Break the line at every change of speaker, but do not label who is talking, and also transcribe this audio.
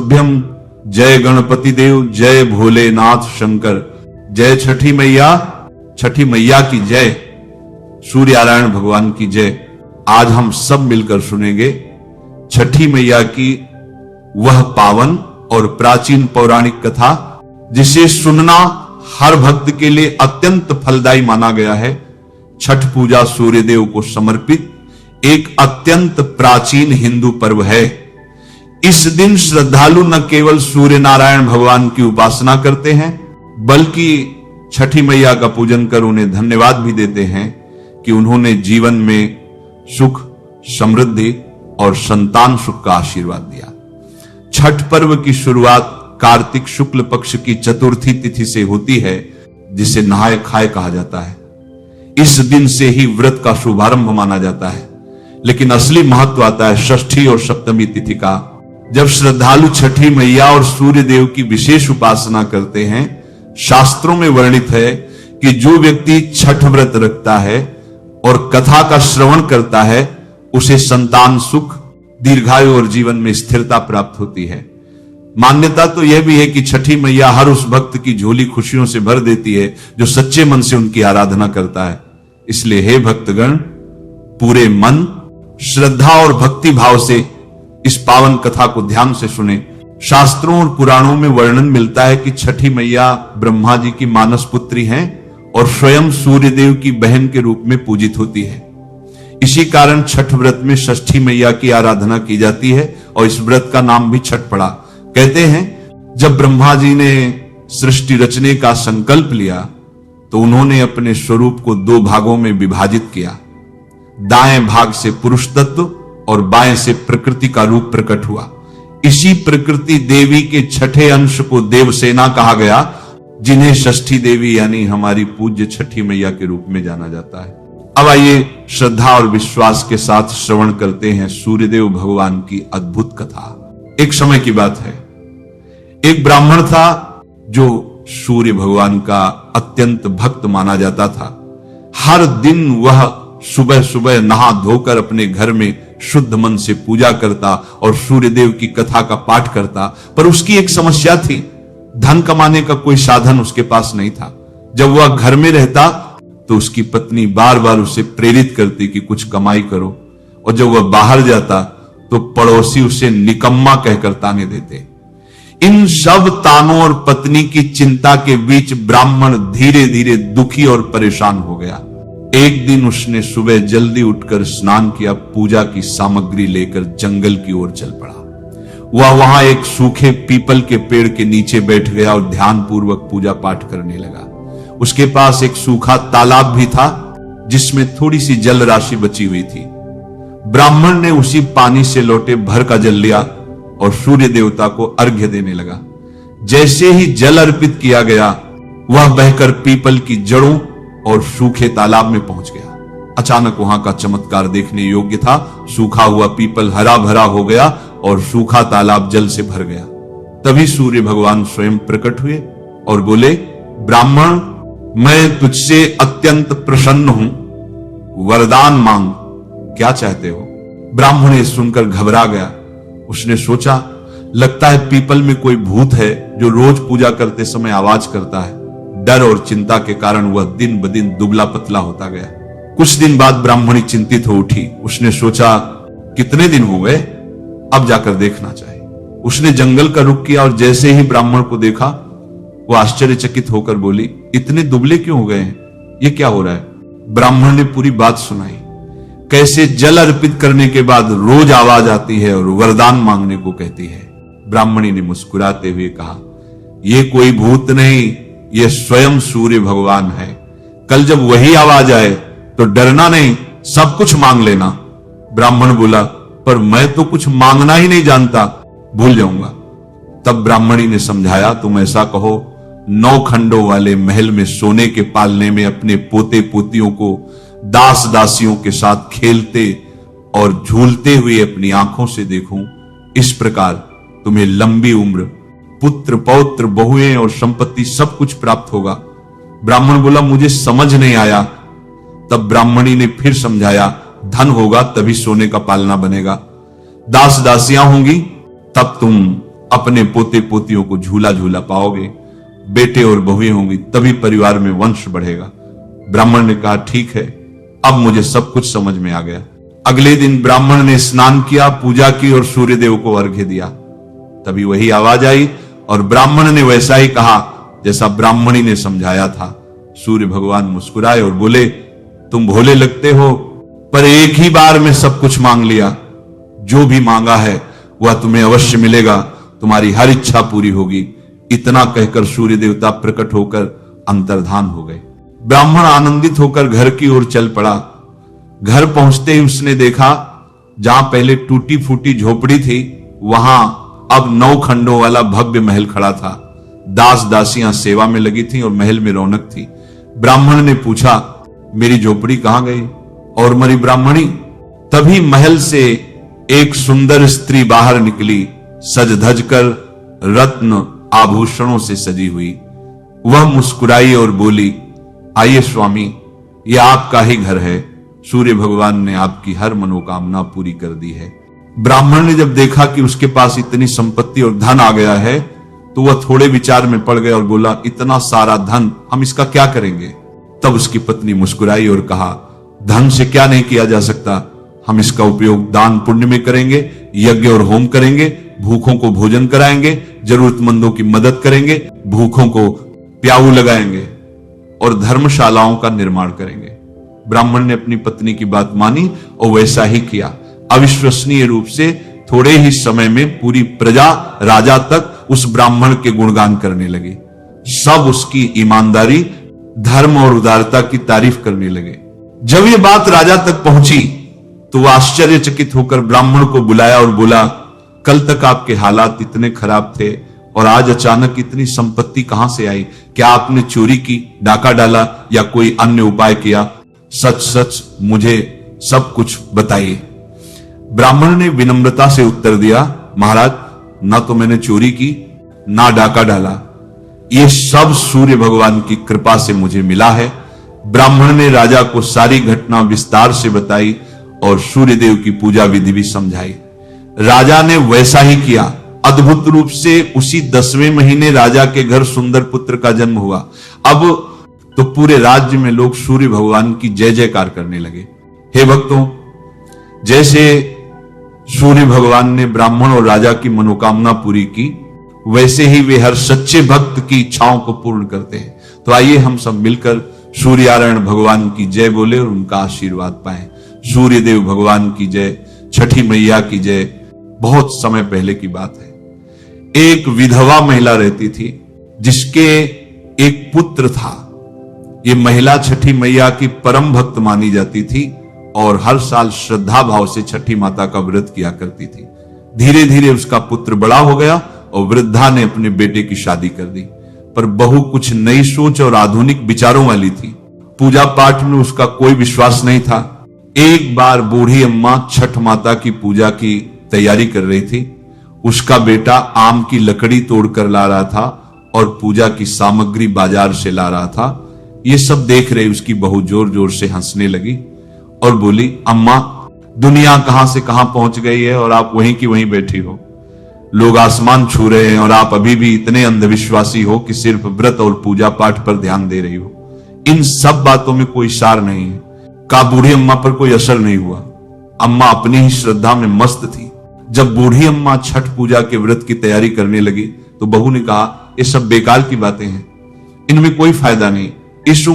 भ्यम जय गणपति देव, जय भोलेनाथ शंकर, जय छठी मैया, छठी मैया की जय, सूर्यनारायण भगवान की जय। आज हम सब मिलकर सुनेंगे छठी मैया की वह पावन और प्राचीन पौराणिक कथा जिसे सुनना हर भक्त के लिए अत्यंत फलदायी माना गया है। छठ पूजा सूर्यदेव को समर्पित एक अत्यंत प्राचीन हिंदू पर्व है। इस दिन श्रद्धालु न केवल सूर्य नारायण भगवान की उपासना करते हैं बल्कि छठी मैया का पूजन कर उन्हें धन्यवाद भी देते हैं कि उन्होंने जीवन में सुख, समृद्धि और संतान सुख का आशीर्वाद दिया। छठ पर्व की शुरुआत कार्तिक शुक्ल पक्ष की चतुर्थी तिथि से होती है जिसे नहाय खाए कहा जाता है। इस दिन से ही व्रत का शुभारंभ माना जाता है, लेकिन असली महत्व आता है षष्ठी और सप्तमी तिथि का, जब श्रद्धालु छठी मैया और सूर्य देव की विशेष उपासना करते हैं। शास्त्रों में वर्णित है कि जो व्यक्ति छठ व्रत रखता है और कथा का श्रवण करता है उसे संतान सुख, दीर्घायु और जीवन में स्थिरता प्राप्त होती है। मान्यता तो यह भी है कि छठी मैया हर उस भक्त की झोली खुशियों से भर देती है जो सच्चे मन से उनकी आराधना करता है। इसलिए हे भक्तगण, पूरे मन, श्रद्धा और भक्ति भाव से इस पावन कथा को ध्यान से सुने। शास्त्रों और पुराणों में वर्णन मिलता है कि छठी मैया ब्रह्मा जी की मानस पुत्री हैं और स्वयं सूर्यदेव की बहन के रूप में पूजित होती है। इसी कारण छठ व्रत में षष्ठी मैया की आराधना की जाती है और इस व्रत का नाम भी छठ पड़ा। कहते हैं जब ब्रह्मा जी ने सृष्टि रचने का संकल्प लिया तो उन्होंने अपने स्वरूप को दो भागों में विभाजित किया। दाएं भाग से पुरुष तत्व और बाएं से प्रकृति का रूप प्रकट हुआ। इसी प्रकृति देवी के छठे अंश को देवसेना कहा गया, जिन्हें षष्ठी देवी यानी हमारी पूज्य छठी मैया के रूप में जाना जाता है। अब आइए श्रद्धा और विश्वास के साथ श्रवण करते हैं सूर्यदेव भगवान की अद्भुत कथा। एक समय की बात है, एक ब्राह्मण था जो सूर्य भगवान का अत्यंत भक्त माना जाता था। हर दिन वह सुबह सुबह नहा धोकर अपने घर में शुद्ध मन से पूजा करता और सूर्यदेव की कथा का पाठ करता। पर उसकी एक समस्या थी, धन कमाने का कोई साधन उसके पास नहीं था। जब वह घर में रहता तो उसकी पत्नी बार बार उसे प्रेरित करती कि कुछ कमाई करो, और जब वह बाहर जाता तो पड़ोसी उसे निकम्मा कहकर ताने देते। इन सब तानों और पत्नी की चिंता के बीच ब्राह्मण धीरे धीरे दुखी और परेशान हो गया। एक दिन उसने सुबह जल्दी उठकर स्नान किया, पूजा की सामग्री लेकर जंगल की ओर चल पड़ा। वह वहां एक सूखे पीपल के पेड़ के नीचे बैठ गया और ध्यान पूर्वक पूजा पाठ करने लगा। उसके पास एक सूखा तालाब भी था जिसमें थोड़ी सी जल राशि बची हुई थी। ब्राह्मण ने उसी पानी से लौटे भर का जल लिया और सूर्य देवता को अर्घ्य देने लगा। जैसे ही जल अर्पित किया गया वह बहकर पीपल की जड़ों और सूखे तालाब में पहुंच गया। अचानक वहां का चमत्कार देखने योग्य था। सूखा हुआ पीपल हरा भरा हो गया और सूखा तालाब जल से भर गया। तभी सूर्य भगवान स्वयं प्रकट हुए और बोले, ब्राह्मण, मैं तुझसे अत्यंत प्रसन्न हूं, वरदान मांग, क्या चाहते हो? ब्राह्मण ये सुनकर घबरा गया। उसने सोचा, लगता है पीपल में कोई भूत है जो रोज पूजा करते समय आवाज करता है। डर और चिंता के कारण वह दिन ब दिन दुबला पतला होता गया। कुछ दिन बाद ब्राह्मणी चिंतित हो उठी। उसने सोचा, कितने दिन हो गए, अब जाकर देखना चाहिए। उसने जंगल का रुख किया और जैसे ही ब्राह्मण को देखा वो आश्चर्यचकित होकर बोली, इतने दुबले क्यों हो गए हैं, ये क्या हो रहा है? ब्राह्मण ने पूरी बात सुनाई, कैसे जल अर्पित करने के बाद रोज आवाज आती है और वरदान मांगने को कहती है। ब्राह्मणी ने मुस्कुराते हुए कहा, ये कोई भूत नहीं, ये स्वयं सूर्य भगवान है। कल जब वही आवाज आए तो डरना नहीं, सब कुछ मांग लेना। ब्राह्मण बोला, पर मैं तो कुछ मांगना ही नहीं जानता, भूल जाऊंगा। तब ब्राह्मणी ने समझाया, तुम ऐसा कहो, 9 खंडों वाले महल में सोने के पालने में अपने पोते पोतियों को दास दासियों के साथ खेलते और झूलते हुए अपनी आंखों से देखूं, इस प्रकार तुम्हें लंबी उम्र, पुत्र पौत्र बहुएं और संपत्ति सब कुछ प्राप्त होगा। ब्राह्मण बोला, मुझे समझ नहीं आया। तब ब्राह्मणी ने फिर समझाया, धन होगा तभी सोने का पालना बनेगा, दास दासियां होंगी तब तुम अपने पोते पोतियों को झूला झूला पाओगे, बेटे और बहुएं होंगी, तभी परिवार में वंश बढ़ेगा। ब्राह्मण ने कहा ठीक है, अब मुझे सब कुछ समझ में आ गया। अगले दिन ब्राह्मण ने स्नान किया, पूजा की और सूर्यदेव को अर्घ्य दिया। तभी वही आवाज आई और ब्राह्मण ने वैसा ही कहा जैसा ब्राह्मणी ने समझाया था। सूर्य भगवान मुस्कुराए और बोले, तुम भोले लगते हो, पर एक ही बार में सब कुछ मांग लिया। जो भी मांगा है वह तुम्हें अवश्य मिलेगा, तुम्हारी हर इच्छा पूरी होगी। इतना कहकर सूर्य देवता प्रकट होकर अंतर्धान हो गए। ब्राह्मण आनंदित होकर घर की ओर चल पड़ा। घर पहुंचते ही उसने देखा जहां पहले टूटी फूटी झोपड़ी थी, वहां अब 9 खंडों वाला भव्य महल खड़ा था। दास दासियां सेवा में लगी थी और महल में रौनक थी। ब्राह्मण ने पूछा, मेरी झोपड़ी कहां गई और मरी ब्राह्मणी? तभी महल से एक सुंदर स्त्री बाहर निकली, सज धज कर रत्न आभूषणों से सजी हुई। वह मुस्कुराई और बोली, आइए स्वामी, यह आपका ही घर है। सूर्य भगवान ने आपकी हर मनोकामना पूरी कर दी है। ब्राह्मण ने जब देखा कि उसके पास इतनी संपत्ति और धन आ गया है, तो वह थोड़े विचार में पड़ गया और बोला, इतना सारा धन हम इसका क्या करेंगे? तब उसकी पत्नी मुस्कुराई और कहा, धन से क्या नहीं किया जा सकता, हम इसका उपयोग दान पुण्य में करेंगे, यज्ञ और होम करेंगे, भूखों को भोजन कराएंगे, जरूरतमंदों की मदद करेंगे, भूखों को प्याऊ लगाएंगे और धर्मशालाओं का निर्माण करेंगे। ब्राह्मण ने अपनी पत्नी की बात मानी और वैसा ही किया। अविश्वसनीय रूप से थोड़े ही समय में पूरी प्रजा, राजा तक उस ब्राह्मण के गुणगान करने लगे। सब उसकी ईमानदारी, धर्म और उदारता की तारीफ करने लगे। जब यह बात राजा तक पहुंची तो वह आश्चर्यचकित होकर ब्राह्मण को बुलाया और बोला, कल तक आपके हालात इतने खराब थे और आज अचानक इतनी संपत्ति कहां से आई? क्या आपने चोरी की, डाका डाला या कोई अन्य उपाय किया? सच सच मुझे सब कुछ बताइए। ब्राह्मण ने विनम्रता से उत्तर दिया, महाराज, ना तो मैंने चोरी की, ना डाका डाला, ये सब सूर्य भगवान की कृपा से मुझे मिला है। ब्राह्मण ने राजा को सारी घटना विस्तार से बताई और सूर्यदेव की पूजा विधि भी समझाई। राजा ने वैसा ही किया। अद्भुत रूप से उसी 10वें महीने राजा के घर सुंदर पुत्र का जन्म हुआ। अब तो पूरे राज्य में लोग सूर्य भगवान की जय जयकार करने लगे। हे भक्तों, जैसे सूर्य भगवान ने ब्राह्मण और राजा की मनोकामना पूरी की, वैसे ही वे हर सच्चे भक्त की इच्छाओं को पूर्ण करते हैं। तो आइए हम सब मिलकर सूर्यनारायण भगवान की जय बोले और उनका आशीर्वाद पाएं। सूर्य देव भगवान की जय, छठी मैया की जय। बहुत समय पहले की बात है, एक विधवा महिला रहती थी जिसके एक पुत्र था। ये महिला छठी मैया की परम भक्त मानी जाती थी और हर साल श्रद्धा भाव से छठी माता का व्रत किया करती थी। धीरे धीरे उसका पुत्र बड़ा हो गया और वृद्धा ने अपने बेटे की शादी कर दी। पर बहू कुछ नई सोच और आधुनिक विचारों वाली थी। पूजा पाठ में उसका कोई विश्वास नहीं था। एक बार बूढ़ी अम्मा छठ माता की पूजा की तैयारी कर रही थी। उसका बेटा आम की लकड़ी तोड़कर ला रहा था और पूजा की सामग्री बाजार से ला रहा था। ये सब देख रही उसकी बहू जोर जोर से हंसने लगी और बोली, अम्मा, दुनिया कहां से कहां पहुंच गई है और आप वहीं की वहीं बैठी हो। लोग आसमान छू रहे हैं और आप अभी भी इतने अंधविश्वासी हो कि सिर्फ व्रत और पूजा पाठ पर ध्यान दे रही हो। इन सब बातों में कोई सार नहीं है। का बूढ़ी अम्मा पर कोई असर नहीं हुआ। अम्मा अपनी ही श्रद्धा में मस्त थी। जब बूढ़ी अम्मा छठ पूजा के व्रत की तैयारी करने लगी तो बहू ने कहा, ये सब बेकार की बातें हैं, इनमें कोई फायदा नहीं। इस